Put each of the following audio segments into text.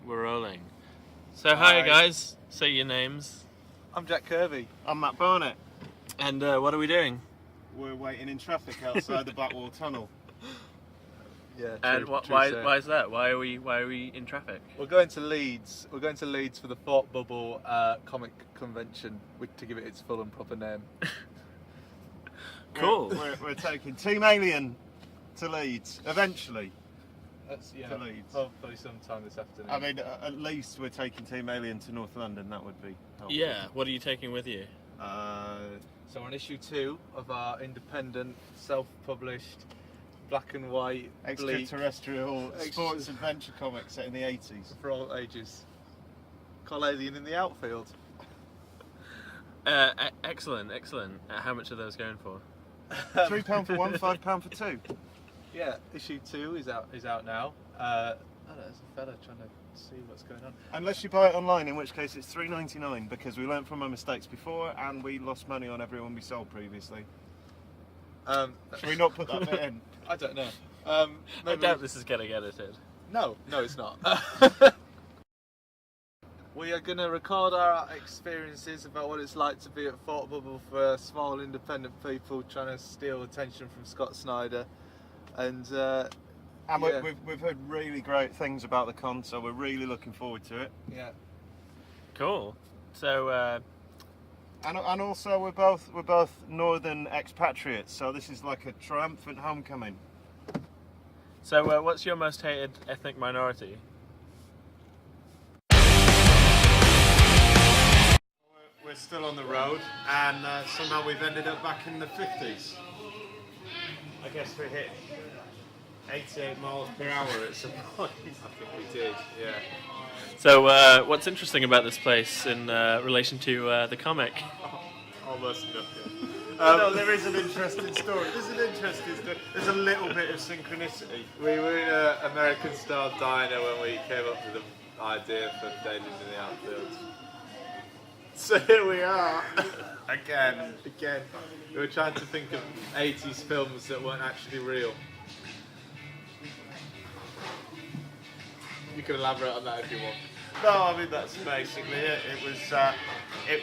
We're rolling. So hi guys, say your names. I'm Jack Kirby. I'm Matt Barnett. And what are we doing? We're waiting in traffic outside the Blackwall Tunnel. Yeah. And why is that? Why are we in traffic? We're going to Leeds. We're going to Leeds for the Thought Bubble comic convention, to give it its full and proper name. Cool. We're taking Team Alien to Leeds eventually. That's To Leeds. Hopefully sometime this afternoon. I mean, at least we're taking Team Alien to North London. That would be helpful. Yeah. What are you taking with you? So on issue 2 of our independent, self-published, black and white, bleak, extraterrestrial sports adventure comics set in the 80s. for all ages, called Alien in the Outfield. Excellent. How much are those going for? £3 for one, £5 for two. Yeah, issue 2 is out now. I don't know, there's a fella trying to see what's going on. Unless you buy it online, in which case it's $3.99 because we learnt from our mistakes before and we lost money on everyone we sold previously. Should we not put that bit in? I don't know. I doubt this is getting edited. No, it's not. We are going to record our experiences about what it's like to be at Thought Bubble for small independent people trying to steal attention from Scott Snyder. And we've heard really great things about the con, so we're really looking forward to it. Yeah. Cool. So And also we're both northern expatriates, so this is like a triumphant homecoming. So what's your most hated ethnic minority? We're still on the road, and somehow we've ended up back in the 50s. I guess we hit 88 miles per hour at some point. I think we did, yeah. So what's interesting about this place in relation to the comic? Almost nothing. No, there is an interesting story. There's a little bit of synchronicity. We were in an American-style diner when we came up with the idea for Alien in the Outfield. So here we are. Again. We were trying to think of 80s films that weren't actually real. You can elaborate on that if you want. No, I mean that's basically it. It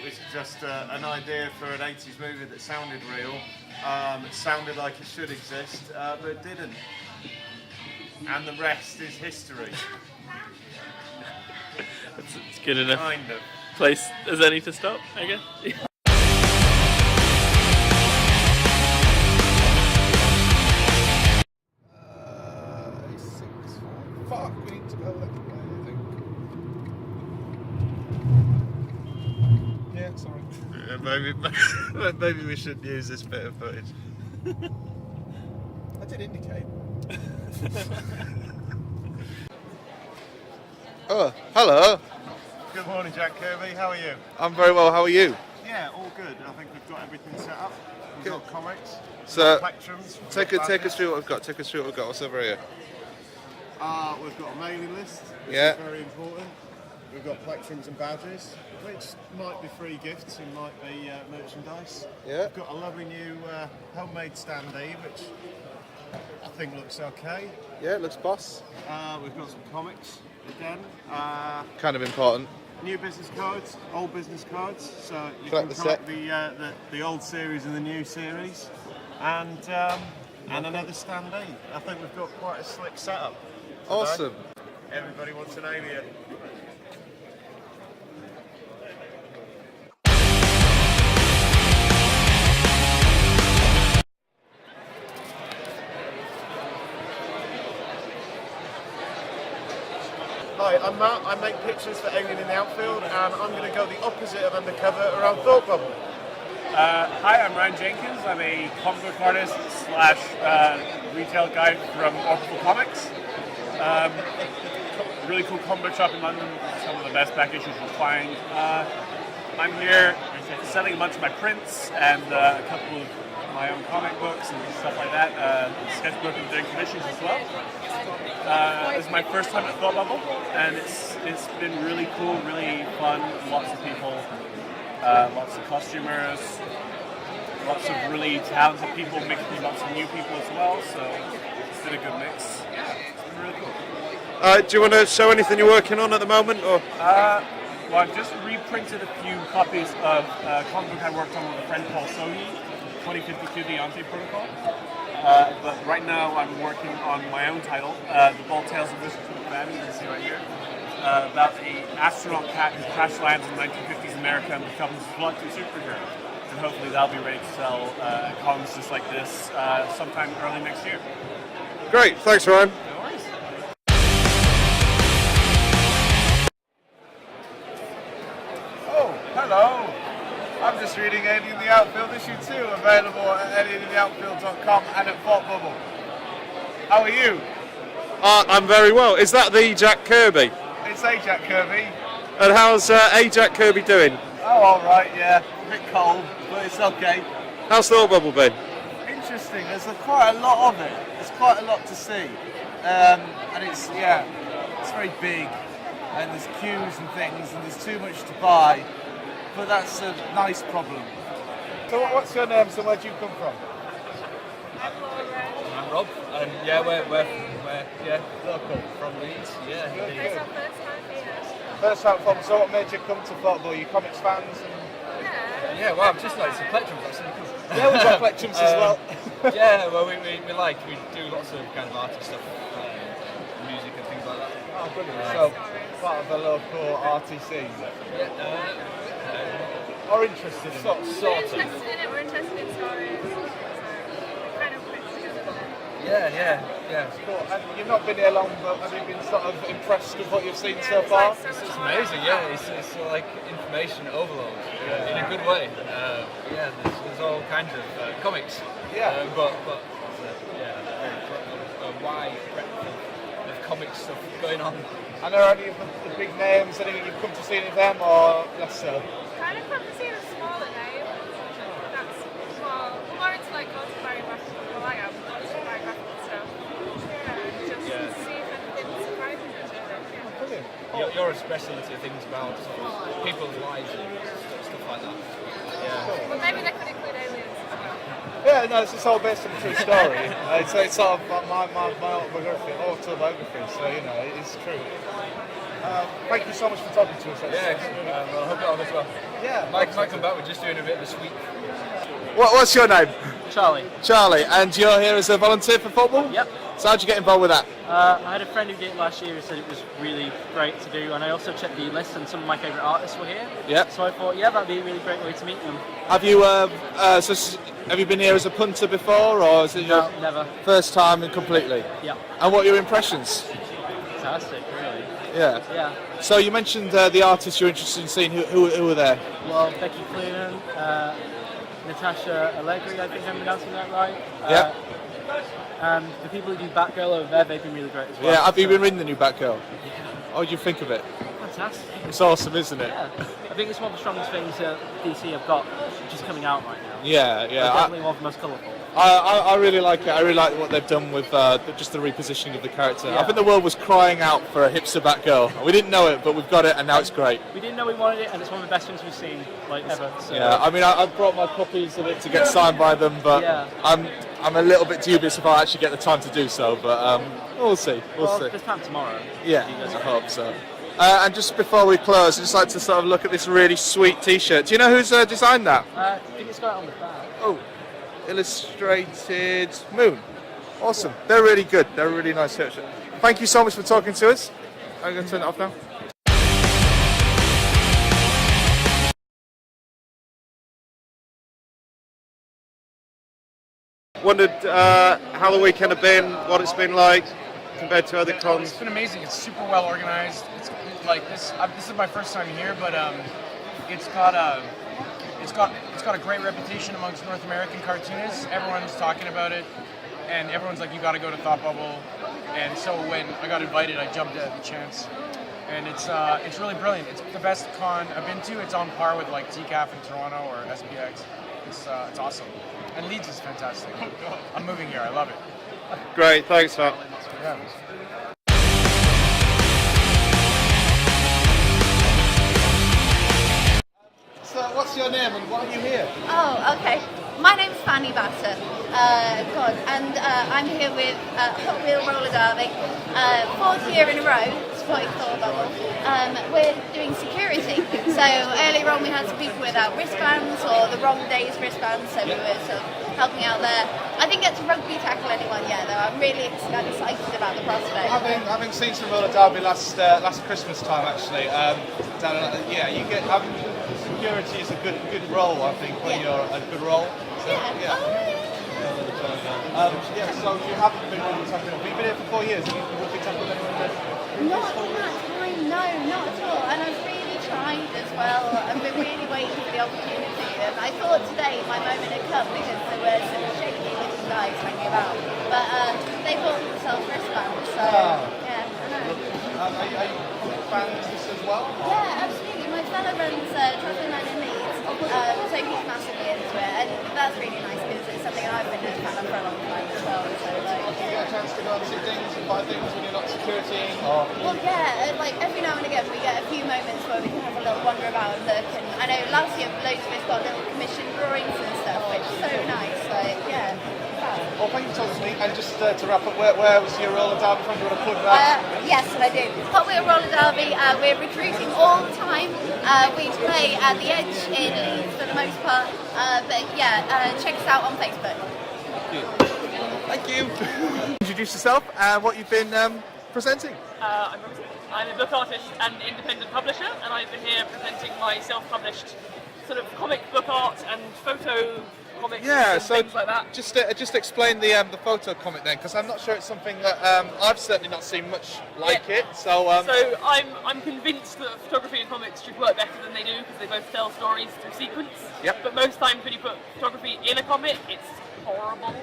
was just an idea for an 80s movie that sounded real. It sounded like it should exist, but it didn't. And the rest is history. It's good enough. Kind of. Place as any to stop, I guess. Fuck, we need to go that way, I think. Yeah, sorry. Yeah, maybe we should use this bit of footage. I did indicate. Oh, hello. Good morning, Jack Kirby. How are you? I'm very well. How are you? Yeah, all good. I think we've got everything set up. We've got comics. So, Plectrums. take us through what we've got. What's over here? We've got a mailing list, which Yeah. is very important. We've got plectrums and badges, which might be free gifts and might be merchandise. Yeah. We've got a lovely new homemade standee, which I think looks okay. Yeah, it looks boss. We've got some comics again. Kind of important. New business cards, old business cards, so you Collect can the collect the old series and the new series, and another standee. I think we've got quite a slick setup today. Awesome. Everybody wants an alien. Hi, I'm Matt. I make pictures for Alien in the Outfield, and I'm going to go the opposite of undercover around Thought Bubble. Hi, I'm Ryan Jenkins. I'm a comic book artist / retail guy from Outfield Comics. Really cool comic book shop in London. Some of the best back issues you'll find. I'm here selling a bunch of my prints and a couple of my own comic books and stuff like that. Sketchbook and doing commissions as well. This is my first time at Thought Bubble, and it's been really cool, really fun. Lots of people, lots of costumers, lots of really talented people mixed with lots of new people as well. So it's been a good mix. Yeah, it's been really cool. Do you want to show anything you're working on at the moment? Or? Well, I've just reprinted a few copies of a comic book I worked on with a friend Paul Sohi, 2052 The Outfield Protocol. But right now I'm working on my own title, The Bold Tales of Wizards of the Family, you can see right here, about an astronaut cat who crash lands in 1950s America and becomes a bloodthirsty superhero. And hopefully that'll be ready to sell comics just like this sometime early next year. Great, thanks Ryan. No worries. Oh, hello. I'm just reading Alien in the Outfield issue 2, available at alienintheoutfield.com and at Fort Bubble. How are you? I'm very well. Is that the Jack Kirby? It's Jack Kirby. And how's Jack Kirby doing? Oh, alright, yeah. A bit cold, but it's okay. How's Thought Bubble been? Interesting, there's quite a lot of it. There's quite a lot to see. And it's very big. And there's queues and things, and there's too much to buy. But that's a nice problem. So what's your name? So where do you come from? I'm Rob, and we're local from Leeds. Yeah, Good. Our first time here. First time from. So what made you come to football? You comics fans? yeah. Well, I've just noticed the plectrums. That's really cool. Yeah, we've got plectrums as well. Yeah, well, we do lots of kind of arty stuff, music and things like that. Oh, brilliant. So part of the local RTC. Or interested in it? We're interested in it, we're interested in stories. So we're kind of mixed together with it. Yeah. Cool. And you've not been here long, but have you been sort of impressed with what you've seen so far? Like so much It's fun. amazing. Yeah, it's like information overload in a good way. There's all kinds of comics. Yeah. But a wide breadth of comic stuff going on. And are any of the big names, any you've come to see any of them, or less so? Kind of come to see the smaller name. That's more into like autobiographical, well I am, autobiographical stuff. Just to see if anything surprises us. Brilliant. You're a speciality of things about sort of people's lives and stuff like that. Yeah. But maybe they could include aliens as well. Yeah, no, it's all based on a true story. It's sort of my autobiography, so you know, it's true. Thank you so much for talking to us. Well, I hope it all goes well. Yeah. Might come back. We're just doing a bit of a sweep. What's your name? Charlie. Charlie, and you're here as a volunteer for football? Yep. So how'd you get involved with that? I had a friend who did it last year who said it was really great to do, and I also checked the list, and some of my favourite artists were here. Yep. So I thought, that'd be a really great way to meet them. Have you have you been here as a punter before, or is it your Never. first time and completely? Yeah. And what are your impressions? Fantastic, really. Yeah. Yeah. So you mentioned the artists you're interested in seeing. Who are there? Well, Becky Cloonan, Natasha Allegri, I think I'm pronouncing that right. Yeah. And the people who do Batgirl over there, they've been really great as well. Yeah. Have you So- been reading the new Batgirl? Yeah. What do you think of it? Fantastic. It's awesome, isn't it? Yeah. I think it's one of the strongest things DC have got, which is coming out right now. Yeah. Definitely one of the most colourful. I really like it. I really like what they've done with just the repositioning of the character. Yeah. I think the world was crying out for a hipster Batgirl. We didn't know it, but we've got it, and now it's great. We didn't know we wanted it, and it's one of the best things we've seen ever. So. Yeah, I mean, I brought my copies of it to get signed by them, but Yeah. I'm a little bit dubious if I actually get the time to do so. But we'll see. We'll see. There's time tomorrow. Yeah, You guys I hope so. And just before we close, I'd just like to sort of look at this really sweet T-shirt. Do you know who's designed that? I think it's got it on the back. Oh, Illustrated Moon. Awesome. They're really good. They're a really nice shirt. Thank you so much for talking to us. I'm going to turn it off now. Wondered how the weekend had been, what it's been like compared to other cons. It's been amazing. It's super well organized. It's like this. This is my first time here, but it's got a great reputation amongst North American cartoonists. Everyone's talking about it, and everyone's like, "You got to go to Thought Bubble." And so when I got invited, I jumped at the chance, and it's really brilliant. It's the best con I've been to. It's on par with like TCAF in Toronto or SPX. It's awesome, and Leeds is fantastic. I'm moving here. I love it. Great, thanks, Matt. Yeah. So what's your name and why are you here? Oh, okay. My name's Fanny Batter. And I'm here with Hot Wheel Roller Derby, 4th year in a row, supporting Thor Bubble. We're doing security, so earlier on we had some people without wristbands or the wrong day's wristbands, so we were sort of helping out there. I didn't get to rugby tackle anyone yet though. I'm really excited about the prospect. Having seen some roller derby last Christmas time actually, you get having security is a good role I think when you're a good role. So, so you haven't been rugby tackling. Have you been here for 4 years? Have you rugby tackled anyone there? Not in that time, no, not at all. And I've really tried as well. I've been really waiting for the opportunity. And I thought today my moment had come because there were some shaky little guys hanging about. But they bought themselves wristbands, so yeah, I know. Are you fans this as well? Yeah, absolutely. My fella runs Traffic Line in Leeds, so he's massively into it. And that's really nice because it's something I've been a fan of for a long time as well. So, do you get a chance to go and see things and buy things when you're not security? Or? Well, yeah, like every now and again we get a few moments where we can have a little wander about and look. And I know last year loads of us got little commissioned drawings and stuff, which is so nice. Like, yeah. Well, thank you for talking to me. And just to wrap up, where was your roller derby from? Do you want to plug that? Yes, I do. Hot Wheel Roller Derby, we're recruiting all the time. We play at the Edge in Leeds for the most part. But yeah, check us out on Facebook. Thank you. Introduce yourself and what you've been presenting. I'm a book artist and independent publisher, and I've been here presenting my self-published sort of comic book art and photo comics and things like that. Just explain the photo comic then, because I'm not sure it's something that I've certainly not seen much like it. So I'm convinced that photography and comics should work better than they do because they both tell stories through sequence. Yep. But most times when you put photography in a comic, it's horrible.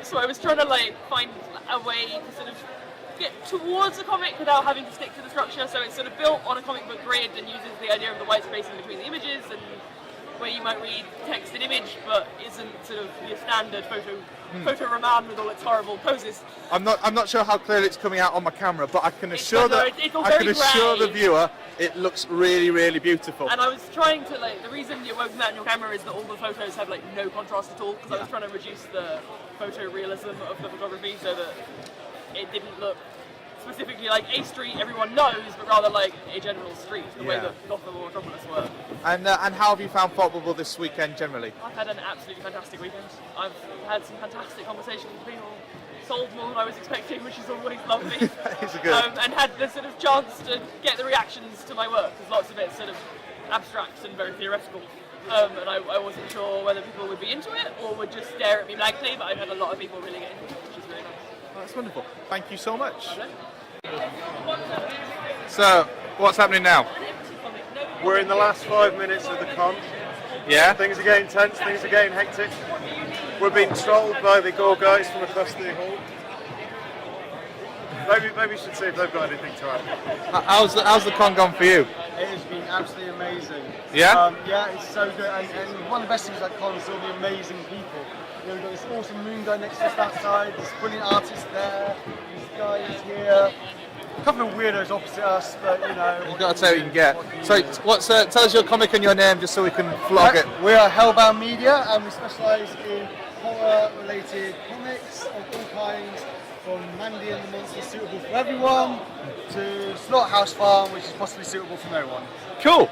So I was trying to find a way to sort of get towards a comic without having to stick to the structure. So it's sort of built on a comic book grid and uses the idea of the white space in between the images and where you might read text and image, but isn't sort of your standard photo roman with all its horrible poses. I'm not sure how clearly it's coming out on my camera, but I can assure assure the viewer it looks really, really beautiful. And I was trying to the reason you're working that in your camera is that all the photos have no contrast at all, because I was trying to reduce the photorealism of the photography so that it didn't look specifically like a street everyone knows, but rather like a general street, the way that Gotham or Metropolis were. And how have you found Thought Bubble this weekend generally? I've had an absolutely fantastic weekend. I've had some fantastic conversations with people, sold more than I was expecting, which is always lovely. It's good. And had the sort of chance to get the reactions to my work, because lots of it's sort of abstract and very theoretical. And I wasn't sure whether people would be into it or would just stare at me blankly, but I've had a lot of people really get into it, which is really nice. Oh, that's wonderful. Thank you so much. So, what's happening now? We're in the last 5 minutes of the con. Yeah? Things are getting tense, things are getting hectic. We're being strolled by the Gore guys from across the hall. Maybe we should see if they've got anything to add. How's the con gone for you? It has been absolutely amazing. Yeah? Yeah, it's so good. And one of the best things about con is all the amazing people. We've got this awesome moon guy next to us that side, this brilliant artist there, this guy is here. A couple of weirdos opposite us, but You've got to tell what you can get. So, tell us your comic and your name just so we can vlog it. We are Hellbound Media and we specialise in horror-related comics of all kinds, from Mandy and the Monster, suitable for everyone, to Slaughterhouse Farm, which is possibly suitable for no one. Cool!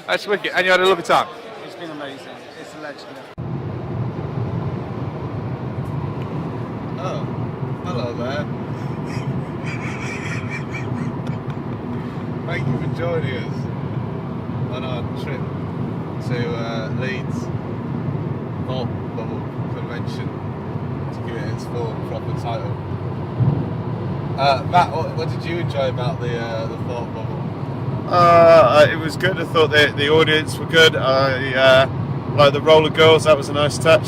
That's wicked. And you had a lovely time? It's been amazing. It's a legend. Oh, hello there. Thank you for joining us on our trip to Leeds Thought Bubble Convention, to give it its full proper title. Matt, what did you enjoy about the Thought Bubble? It was good. I thought the audience were good. I like the roller girls. That was a nice touch.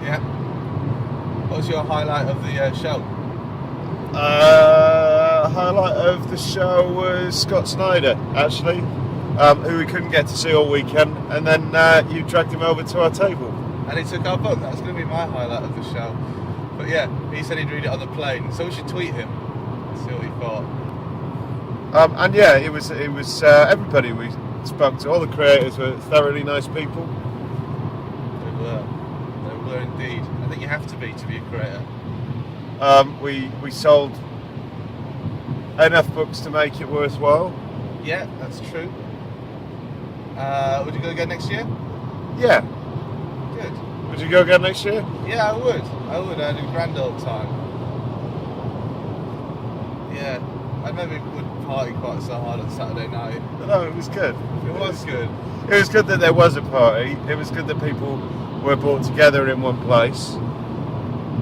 Yeah. What was your highlight of the show? Highlight of the show was Scott Snyder, actually, who we couldn't get to see all weekend, and then you dragged him over to our table. And he took our book. That was going to be my highlight of the show. But yeah, he said he'd read it on the plane, so we should tweet him and see what he thought. And yeah, it was everybody we spoke to. All the creators were thoroughly nice people. were. They were indeed. I think you have to be a creator. We sold enough books to make it worthwhile. Yeah, that's true. Would you go again next year? Yeah. Good. Would you go again next year? Yeah, I would. I had a grand old time. Yeah. I maybe wouldn't party quite so hard on Saturday night. No, it was good. It was good. It was good that there was a party. It was good that people were brought together in one place.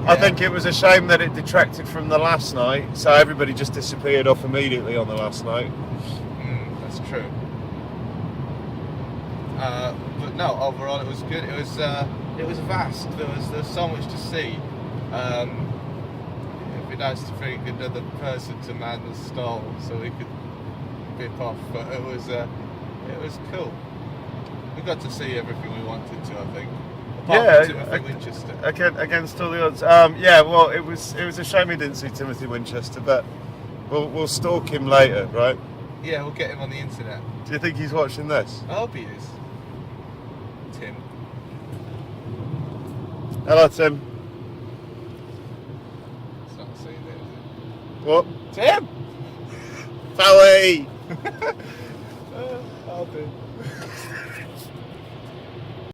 I think it was a shame that it detracted from the last night, so everybody just disappeared off immediately on the last night. That's true. But no, overall it was good. It was vast. There was so much to see. It'd be nice to bring another person to man the stall so we could bip off. But it was cool. We got to see everything we wanted to, I think. Apart from Timothy Winchester. Against all the odds. Yeah, well, it was a shame we didn't see Timothy Winchester, but we'll stalk him later, right? Yeah, we'll get him on the internet. Do you think he's watching this? I hope he is. Tim. Hello, Tim. It's not saying that, is it? What? Tim! Bowie! I'll do.